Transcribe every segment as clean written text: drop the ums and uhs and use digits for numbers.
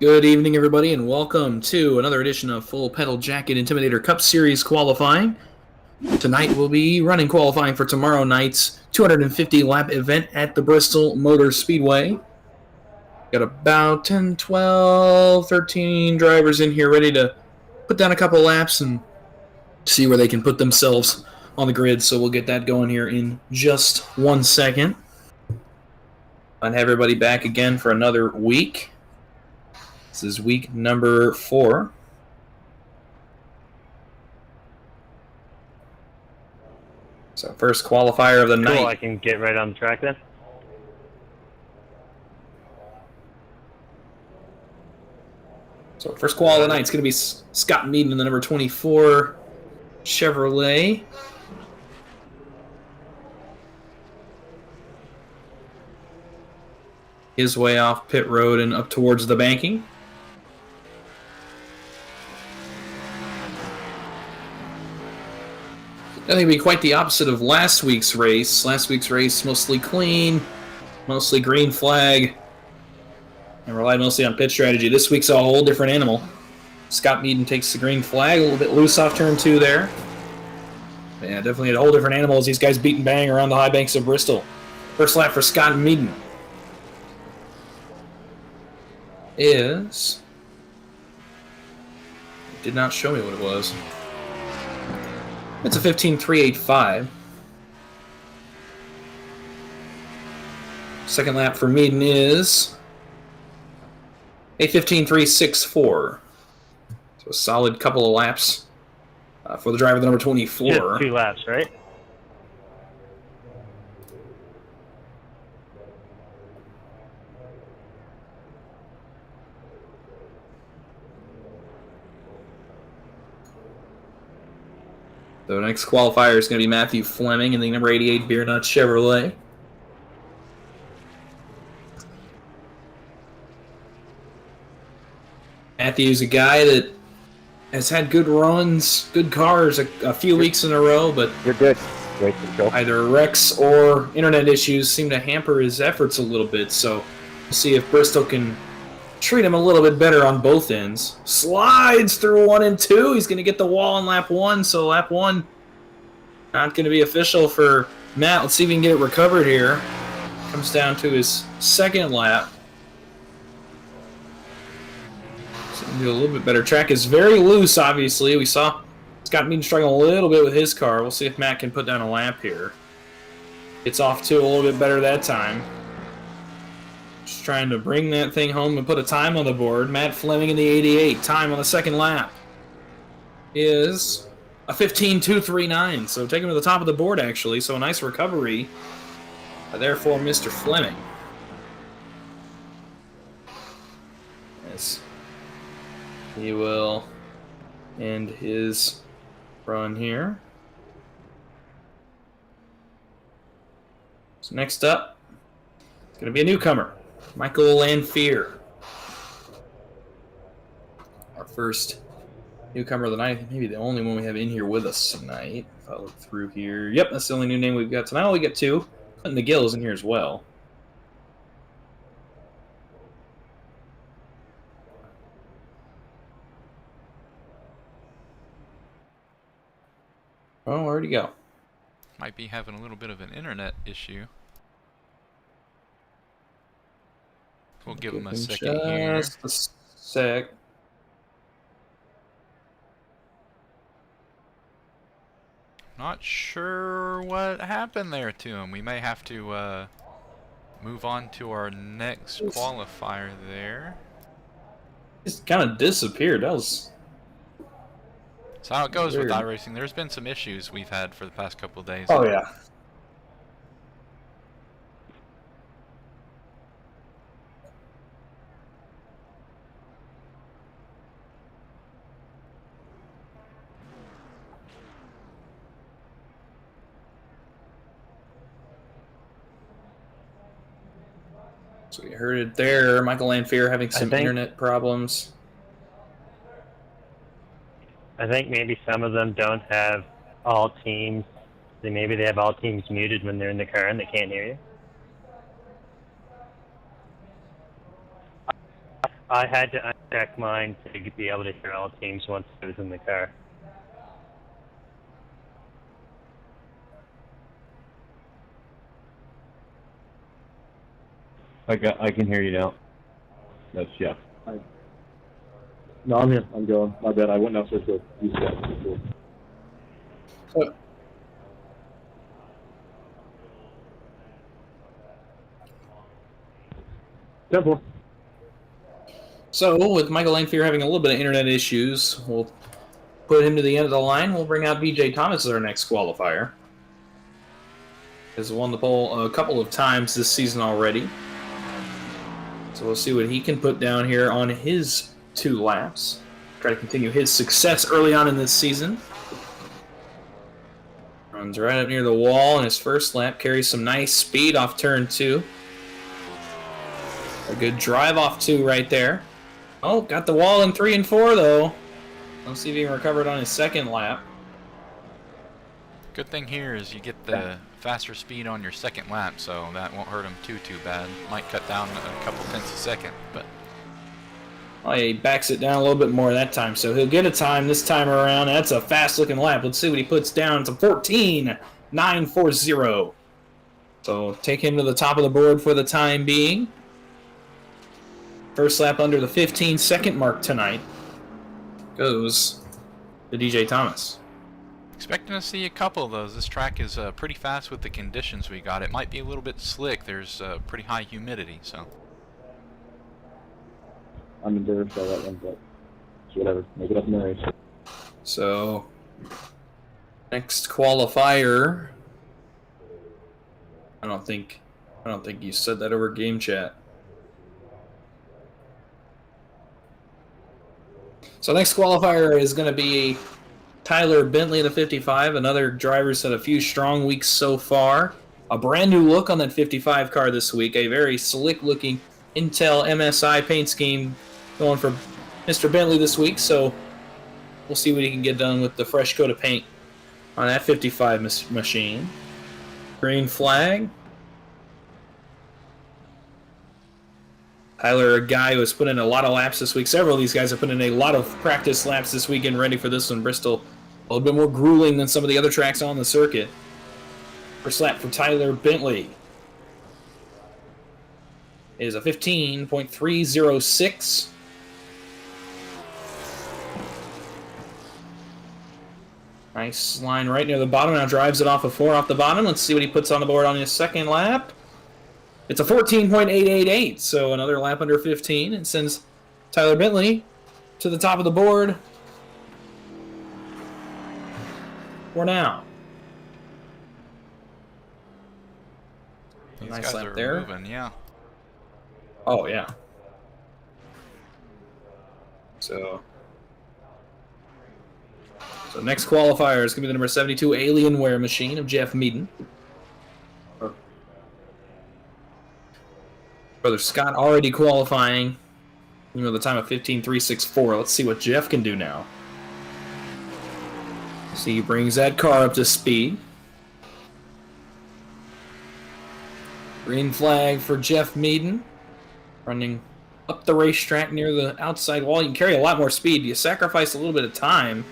Good evening, everybody, and welcome to another edition of Full Pedal Jacket Intimidator Cup Series qualifying. Tonight we'll be running qualifying for tomorrow night's 250-lap event at the Bristol Motor Speedway. Got about 10, 12, 13 drivers in here ready to put down a couple laps and see where they can put themselves on the grid, so we'll get that going here in just 1 second. I'll have everybody back again for another week. This is week number 4. So first qualifier of the night. Cool, I can get right on the track then. So first qual of the night is going to be Scott Meaden in the number 24 Chevrolet. His way off pit road and up towards the banking. I think it'd be quite the opposite of last week's race. Last week's race mostly clean, mostly green flag, and relied mostly on pit strategy. This week's a whole different animal. Scott Meaden takes the green flag, a little bit loose off turn 2 there. Yeah, definitely a whole different animal as these guys beat and bang around the high banks of Bristol. First lap for Scott Meaden is... It did not show me what it was. It's a 15.385. Second lap for Meaden is a 15.364. So a solid couple of laps for the driver, the number 24. Just 2 laps, right? The next qualifier is going to be Matthew Fleming in the number 88 Beer Nut Chevrolet. Matthew's a guy that has had good runs, good cars a few weeks in a row, but You're good. Great control. either wrecks or internet issues seem to hamper his efforts a little bit, so we'll see if Bristol can treat him a little bit better on both ends. Slides through 1 and 2. He's going to get the wall on lap 1, so lap 1 not going to be official for Matt. Let's see if we can get it recovered here. Comes down to his second lap. So do a little bit better. Track is very loose, obviously. We saw Scott Meaden struggling a little bit with his car. We'll see if Matt can put down a lap here. Gets off to a little bit better that time. Just trying to bring that thing home and put a time on the board. Matt Fleming in the 88. Time on the second lap is a 15.239. So take him to the top of the board, actually. So a nice recovery. Therefore, Mr. Fleming. Yes. He will end his run here. So next up, it's going to be a newcomer. Michael Lanfear. Our first newcomer of the night. Maybe the only one we have in here with us tonight. If I look through here. Yep, that's the only new name we've got tonight. Oh, we get 2. Clinton McGill is in here as well. Oh, where'd he go? Might be having a little bit of an internet issue. We'll give him a second here. Just a sec. Not sure what happened there to him. We may have to move on to our next qualifier there. Just kind of disappeared. That was... So how it goes weird. with iRacing, there's been some issues we've had for the past couple of days. Oh, yeah. So we heard it there. Michael Lanfear having some internet problems. I think maybe some of them don't have all teams. Maybe they have all teams muted when they're in the car and they can't hear you. I had to uncheck mine to be able to hear all teams once I was in the car. I can hear you now. That's Jeff. No, I'm here. I'm going. My bad. I went downstairs to use that. Temple. So, with Michael Langfear having a little bit of internet issues, we'll put him to the end of the line. We'll bring out BJ Thomas as our next qualifier. Has won the pole a couple of times this season already. So we'll see what he can put down here on his 2 laps. Try to continue his success early on in this season. Runs right up near the wall in his first lap. Carries some nice speed off turn 2. A good drive off 2 right there. Oh, got the wall in 3 and 4 though. Let's see if he can recover it on his second lap. Good thing here is you get the faster speed on your second lap, so that won't hurt him too bad. Might cut down a couple tenths a second, but... Oh, yeah, he backs it down a little bit more that time, so he'll get a time this time around. That's a fast-looking lap. Let's see what he puts down. It's a 14.940. So take him to the top of the board for the time being. First lap under the 15-second mark tonight goes to DJ Thomas. Expecting to see a couple of those. This track is pretty fast with the conditions we got. It might be a little bit slick. There's pretty high humidity, so... I'm embarrassed by that one, but it's whatever. Make it up in the race. So, next qualifier. I don't think you said that over game chat. So next qualifier is going to be Tyler Bentley, the 55. Another driver who's had a few strong weeks so far. A brand new look on that 55 car this week. A very slick-looking Intel MSI paint scheme going for Mr. Bentley this week. So we'll see what he can get done with the fresh coat of paint on that 55 machine. Green flag. Tyler, a guy who has put in a lot of laps this week. Several of these guys have put in a lot of practice laps this week getting ready for this one. Bristol, a little bit more grueling than some of the other tracks on the circuit. First lap for Tyler Bentley is a 15.306. Nice line right near the bottom. Now drives it off of 4 off the bottom. Let's see what he puts on the board on his second lap. It's a 14.888, so another lap under 15. It sends Tyler Bentley to the top of the board for now. These Nice guys lap are there. moving, yeah. Oh, yeah. So next qualifier is going to be the number 72 Alienware machine of Jeff Meaden. Brother Scott already qualifying. You know, the time of 15.364. Let's see what Jeff can do now. See, he brings that car up to speed. Green flag for Jeff Meaden. Running up the racetrack near the outside wall. You can carry a lot more speed. You sacrifice a little bit of time.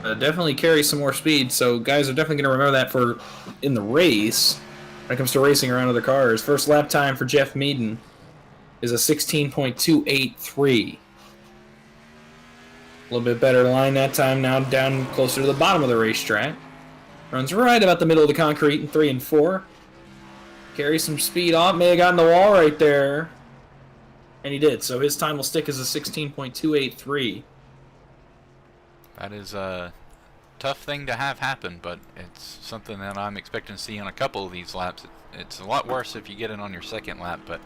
Definitely carry some more speed, so guys are definitely going to remember that for in the race when it comes to racing around other cars. First lap time for Jeff Meaden is a 16.283. A little bit better line that time, now down closer to the bottom of the racetrack. Runs right about the middle of the concrete in 3 and 4. Carries some speed off, may have gotten the wall right there. And he did, so his time will stick as a 16.283. That is a tough thing to have happen, but it's something that I'm expecting to see on a couple of these laps. It's a lot worse if you get it on your second lap, but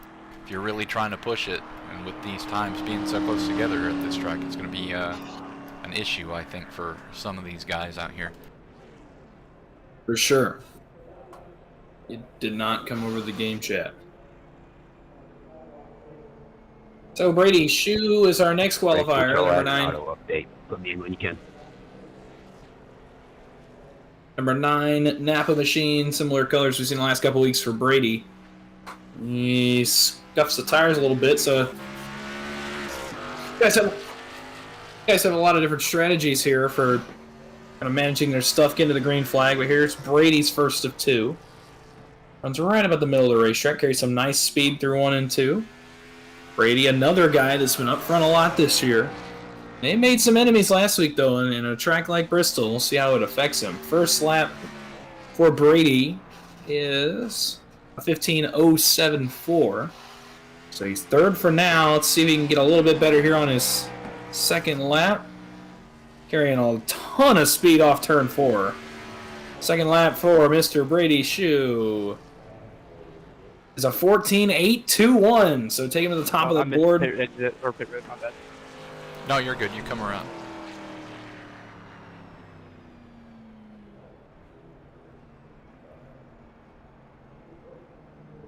if you're really trying to push it, and with these times being so close together at this track, it's going to be an issue, I think, for some of these guys out here. For sure. It did not come over the game chat. So Brady Shue is our next qualifier, number 9. Auto update. Put me in when you can. Number 9, Napa machine, similar colors we've seen the last couple weeks for Brady. He's scuffs the tires a little bit. So you guys have a lot of different strategies here for kind of managing their stuff, getting to the green flag. But here's Brady's first of 2. Runs right about the middle of the racetrack. Carries some nice speed through 1 and 2. Brady, another guy that's been up front a lot this year. They made some enemies last week, though, in a track like Bristol. We'll see how it affects him. First lap for Brady is a 15:07.4. So he's third for now. Let's see if he can get a little bit better here on his second lap. Carrying a ton of speed off turn 4. Second lap for Mr. Brady Shoe is a 14:08.21. So take him to the top of the board. No, you're good. You come around.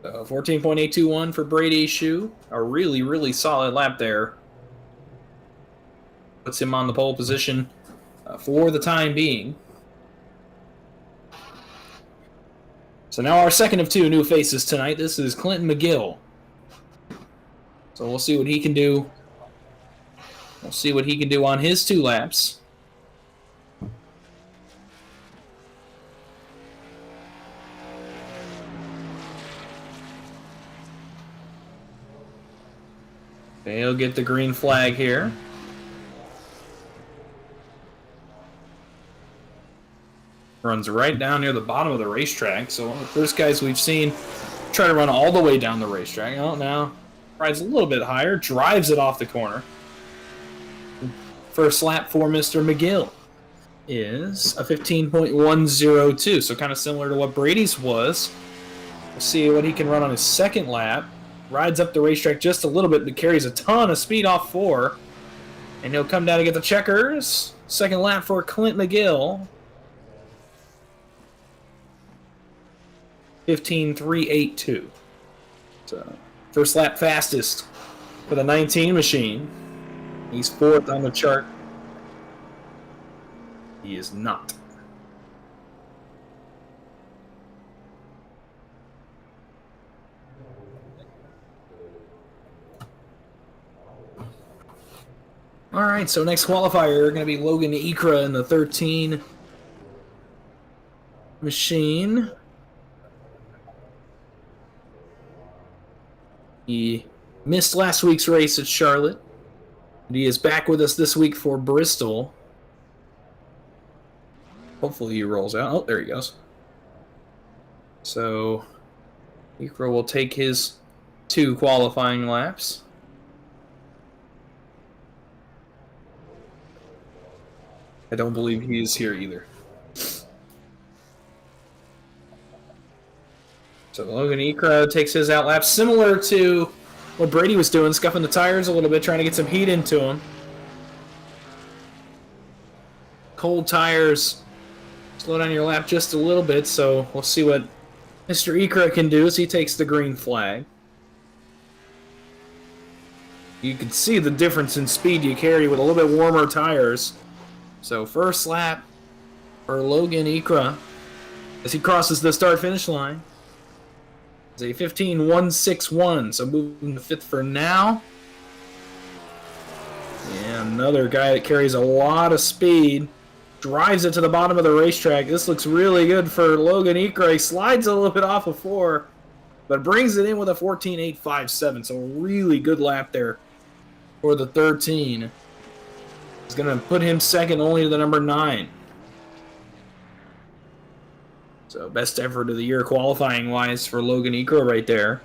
So 14.821 for Brady Shoe. A really, really solid lap there. Puts him on the pole position for the time being. So now our second of 2 new faces tonight. This is Clinton McGill. So we'll see what he can do. We'll see what he can do on his 2 laps. He'll get the green flag here. Runs right down near the bottom of the racetrack. So one of the first guys we've seen try to run all the way down the racetrack. Oh, now rides a little bit higher, drives it off the corner. First lap for Mr. McGill is a 15.102, so kind of similar to what Brady's was. We'll see what he can run on his second lap. Rides up the racetrack just a little bit, but carries a ton of speed off 4. And he'll come down to get the checkers. Second lap for Clint McGill. 15.382. So, first lap fastest for the 19 machine. He's 4th on the chart. He is not. All right, so next qualifier going to be Logan Ikra in the 13 machine. He missed last week's race at Charlotte. And he is back with us this week for Bristol. Hopefully he rolls out. Oh, there he goes. So Ikra will take his 2 qualifying laps. I don't believe he is here either. So Logan Ikra takes his out lap, similar to what Brady was doing, scuffing the tires a little bit, trying to get some heat into them. Cold tires slow down your lap just a little bit, so we'll see what Mr. Ikra can do as he takes the green flag. You can see the difference in speed you carry with a little bit warmer tires. So first lap for Logan Ikra as he crosses the start-finish line. It's a 15.161, so moving to 5th for now. Yeah, another guy that carries a lot of speed. Drives it to the bottom of the racetrack. This looks really good for Logan Ikra. He slides a little bit off of 4, but brings it in with a 14.857, so a really good lap there for the 13. He's going to put him second only to the number 9. So best effort of the year qualifying-wise for Logan Ikra right there.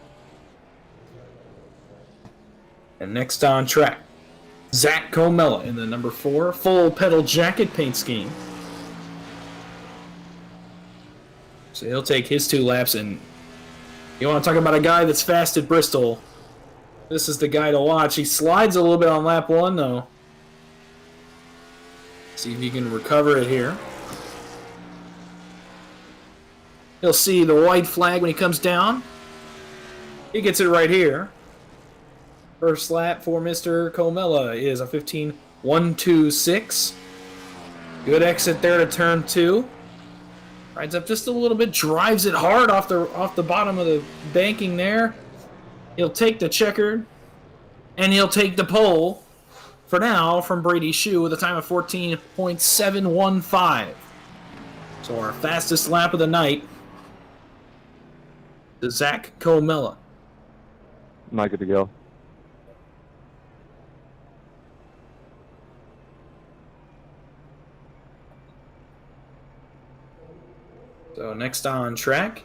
And next on track, Zach Comella in the number 4 full pedal jacket paint scheme. So he'll take his 2 laps, and you want to talk about a guy that's fast at Bristol. This is the guy to watch. He slides a little bit on lap 1, though. See if he can recover it here. He'll see the white flag when he comes down. He gets it right here. First lap for Mr. Comella is a 15.126. Good exit there to turn 2. Rides up just a little bit, drives it hard off the bottom of the banking there. He'll take the checkered, and he'll take the pole for now from Brady Shue with a time of 14.715. So our fastest lap of the night to Zach Comella. Am I good to go? So next on track,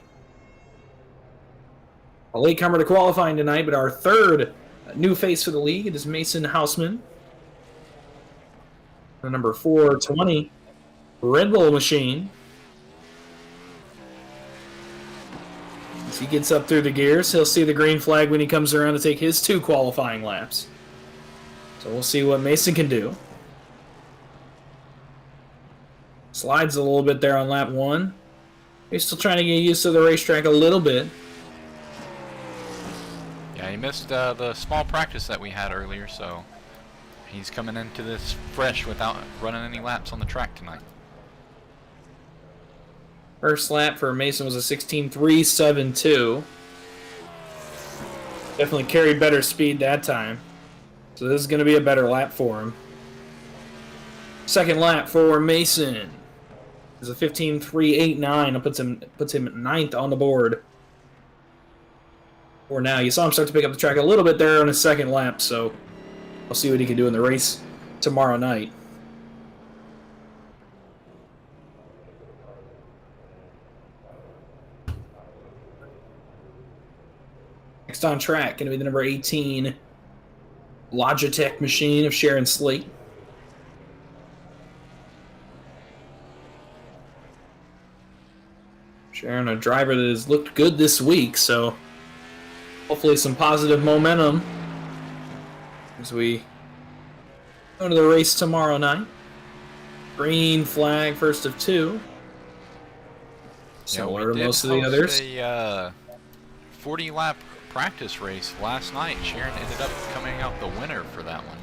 a latecomer to qualifying tonight, but our third new face for the league. It is Mason Hausman. The number 420 Red Bull machine. As he gets up through the gears, he'll see the green flag when he comes around to take his 2 qualifying laps. So we'll see what Mason can do. Slides a little bit there on lap 1. He's still trying to get used to the racetrack a little bit. Yeah, he missed the small practice that we had earlier, so he's coming into this fresh without running any laps on the track tonight. First lap for Mason was a 16.372. Definitely carried better speed that time. So this is going to be a better lap for him. Second lap for Mason is a 15.389. It puts him 9th on the board. For now, you saw him start to pick up the track a little bit there on his second lap, so we'll see what he can do in the race tomorrow night. Next on track, going to be the number 18 Logitech machine of Sharon Slate. Sharon, a driver that has looked good this week, so hopefully some positive momentum as we go to the race tomorrow night. Green flag, first of 2. Similar to most of the others. A 40-lap practice race last night. Sharon ended up coming out the winner for that one.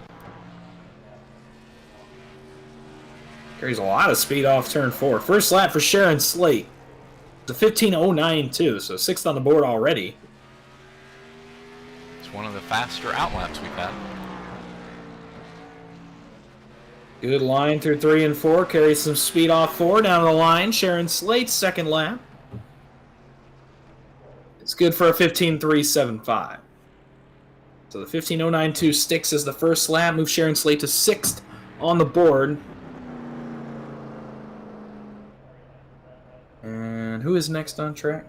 Carries a lot of speed off turn 4. First lap for Sharon Slate. It's a 15.092, so 6th on the board already. It's one of the faster outlaps we've had. Good line through 3 and 4. Carries some speed off 4 down the line. Sharon Slate's second lap. It's good for a 15.375. So the 15.092 sticks as the first lap. Moves Sharon Slate to 6th on the board. And who is next on track?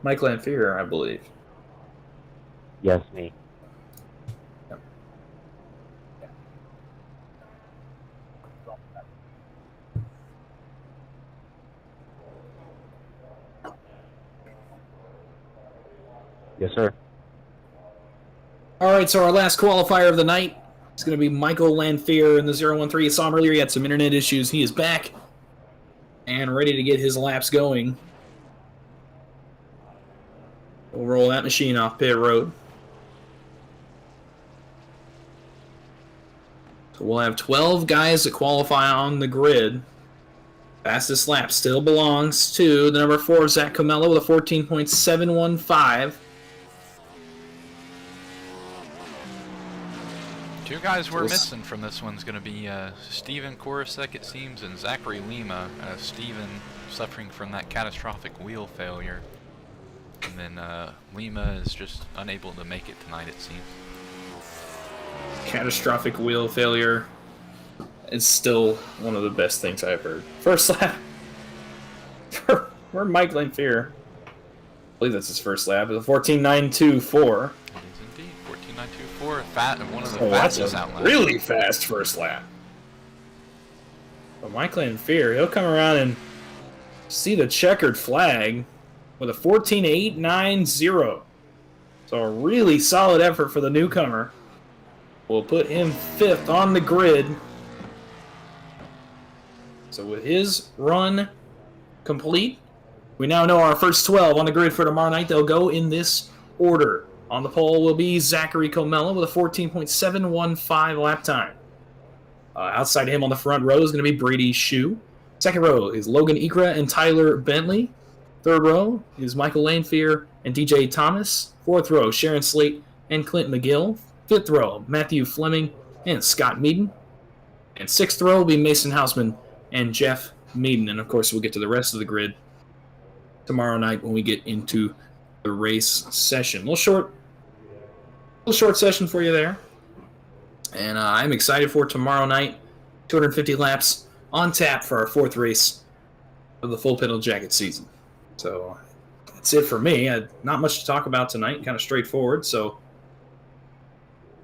Mike Lanfear, I believe. Yes, me. Yes, sir. All right, so our last qualifier of the night is going to be Michael Lanfear in the 013. You saw him earlier. He had some internet issues. He is back and ready to get his laps going. We'll roll that machine off pit road. So we'll have 12 guys that qualify on the grid. Fastest lap still belongs to the number 4, Zach Comella, with a 14.715. 2 guys we're missing from this one's going to be Steven Korosek, it seems, and Zachary Lima. Steven suffering from that catastrophic wheel failure. And then Lima is just unable to make it tonight, it seems. Catastrophic wheel failure is still one of the best things I've heard. First lap for Mike Lanfear. I believe that's his first lap. It's a 14.924. It is indeed 14.924. One of the fastest outlaps. Really fast first lap. But Mike Lanfear, he'll come around and see the checkered flag with a 14.890. So a really solid effort for the newcomer. We'll put him 5th on the grid. So with his run complete, we now know our first 12 on the grid for tomorrow night. They'll go in this order. On the pole will be Zachary Comella with a 14.715 lap time. Outside him on the front row is going to be Brady Shue. Second row is Logan Ikra and Tyler Bentley. Third row is Michael Lanefear and DJ Thomas. Fourth row, Sharon Slate and Clint McGill. Fifth row, Matthew Fleming and Scott Meaden. And sixth row will be Mason Hausman and Jeff Meaden. And, of course, we'll get to the rest of the grid tomorrow night when we get into the race session. A little short session for you there. And I'm excited for tomorrow night. 250 laps on tap for our fourth race of the Full Pedal Jacket season. So that's it for me. Not much to talk about tonight. Kind of straightforward. So,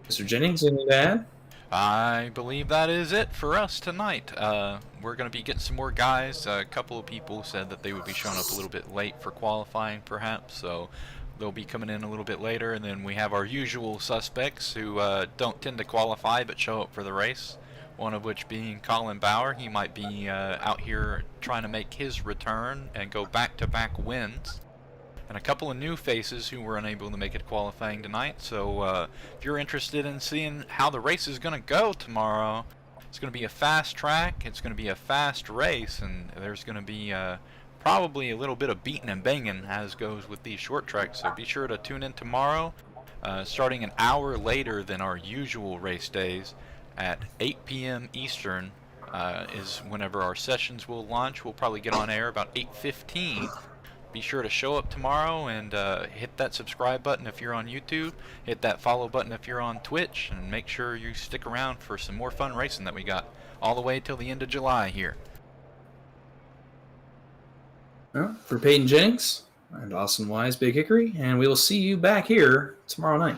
Mr. Jennings, anything to add? I believe that is it for us tonight. We're going to be getting some more guys. A couple of people said that they would be showing up a little bit late for qualifying, perhaps, so they'll be coming in a little bit later. And then we have our usual suspects who don't tend to qualify but show up for the race, one of which being Colin Bauer. He might be out here trying to make his return and go back-to-back wins. And a couple of new faces who were unable to make it qualifying tonight. So if you're interested in seeing how the race is going to go tomorrow, it's going to be a fast track, it's going to be a fast race, and there's going to be probably a little bit of beating and banging as goes with these short tracks. So be sure to tune in tomorrow, starting an hour later than our usual race days at 8 p.m. Eastern is whenever our sessions will launch. We'll probably get on air about 8:15. Be sure to show up tomorrow and hit that subscribe button if you're on YouTube, hit that follow button if you're on Twitch, and make sure you stick around for some more fun racing that we got all the way till the end of July here. Well, for Peyton Jennings and Austin Wise, Big Hickory, and we will see you back here tomorrow night.